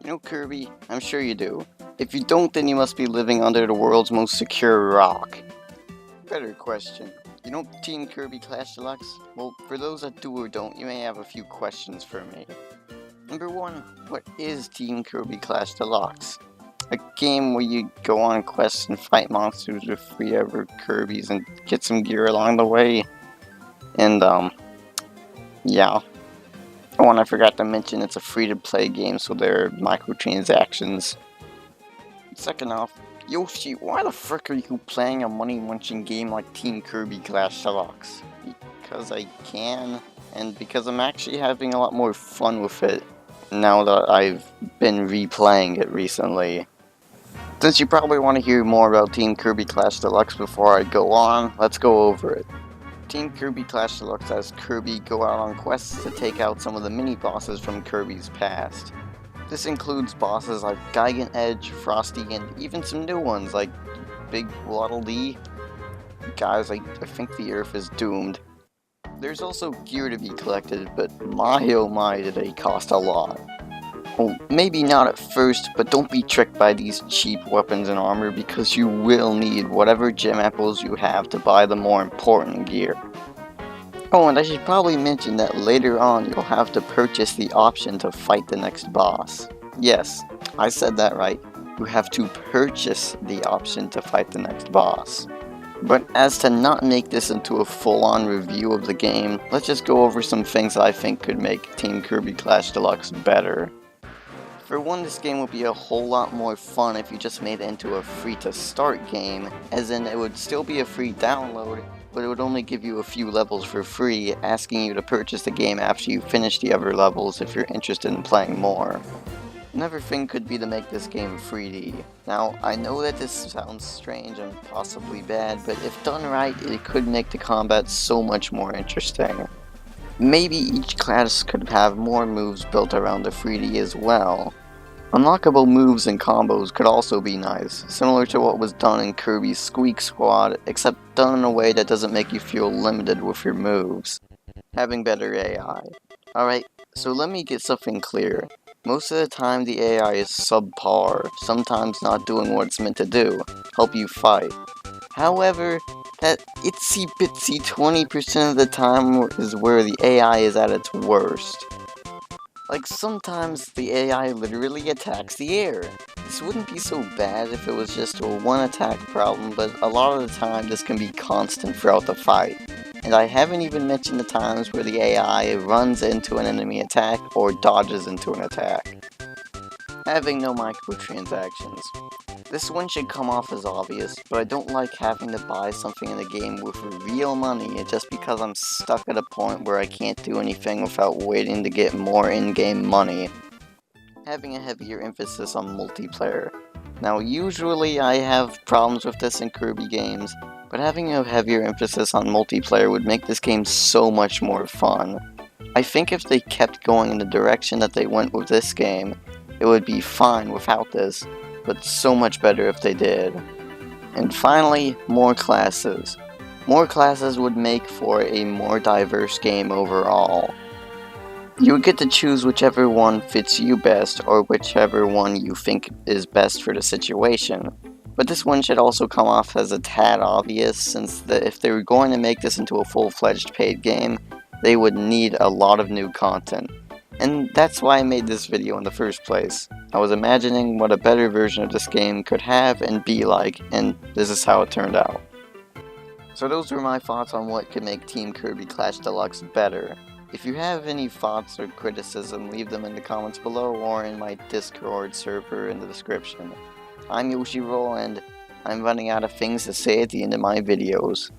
You know, Kirby, I'm sure you do. If you don't, then you must be living under the world's most secure rock. Better question. You know Team Kirby Clash Deluxe? Well, for those that do or don't, you may have a few questions for me. Number one, what is Team Kirby Clash Deluxe? A game where you go on quests and fight monsters with free ever Kirbys and get some gear along the way. And, yeah. Oh, and I forgot to mention it's a free-to-play game, so there are microtransactions. Second off, Yoshi, why the frick are you playing a money-munching game like Team Kirby Clash Deluxe? Because I can, and because I'm actually having a lot more fun with it now that I've been replaying it recently. Since you probably want to hear more about Team Kirby Clash Deluxe before I go on, let's go over it. Team Kirby Clash Deluxe has Kirby go out on quests to take out some of the mini-bosses from Kirby's past. This includes bosses like Gigant Edge, Frosty, and even some new ones like Big Waddle Dee. Guys, I think the Earth is doomed. There's also gear to be collected, but my oh my did they cost a lot. Well, maybe not at first, but don't be tricked by these cheap weapons and armor because you will need whatever gem apples you have to buy the more important gear. Oh, and I should probably mention that later on you'll have to purchase the option to fight the next boss. Yes, I said that right. You have to purchase the option to fight the next boss. But as to not make this into a full-on review of the game, let's just go over some things that I think could make Team Kirby Clash Deluxe better. For one, this game would be a whole lot more fun if you just made it into a free-to-start game, as in it would still be a free download, but it would only give you a few levels for free, asking you to purchase the game after you finish the other levels if you're interested in playing more. Another thing could be to make this game 3D. Now, I know that this sounds strange and possibly bad, but if done right, it could make the combat so much more interesting. Maybe each class could have more moves built around the 3D as well. Unlockable moves and combos could also be nice, similar to what was done in Kirby's Squeak Squad, except done in a way that doesn't make you feel limited with your moves. Having better AI. Alright, so let me get something clear. Most of the time the AI is subpar, sometimes not doing what it's meant to do, help you fight. However, that itsy bitsy 20% of the time is where the AI is at its worst. Like, sometimes the AI literally attacks the air. This wouldn't be so bad if it was just a one attack problem, but a lot of the time this can be constant throughout the fight. And I haven't even mentioned the times where the AI runs into an enemy attack or dodges into an attack. Having no microtransactions. This one should come off as obvious, but I don't like having to buy something in the game with real money just because I'm stuck at a point where I can't do anything without waiting to get more in-game money. Having a heavier emphasis on multiplayer. Now, usually I have problems with this in Kirby games, but having a heavier emphasis on multiplayer would make this game so much more fun. I think if they kept going in the direction that they went with this game, it would be fine without this, but so much better if they did. And finally, more classes. More classes would make for a more diverse game overall. You would get to choose whichever one fits you best, or whichever one you think is best for the situation. But this one should also come off as a tad obvious, since if they were going to make this into a full-fledged paid game, they would need a lot of new content. And that's why I made this video in the first place. I was imagining what a better version of this game could have and be like, and this is how it turned out. So those were my thoughts on what could make Team Kirby Clash Deluxe better. If you have any thoughts or criticism, leave them in the comments below or in my Discord server in the description. I'm YoshiRoll, and I'm running out of things to say at the end of my videos.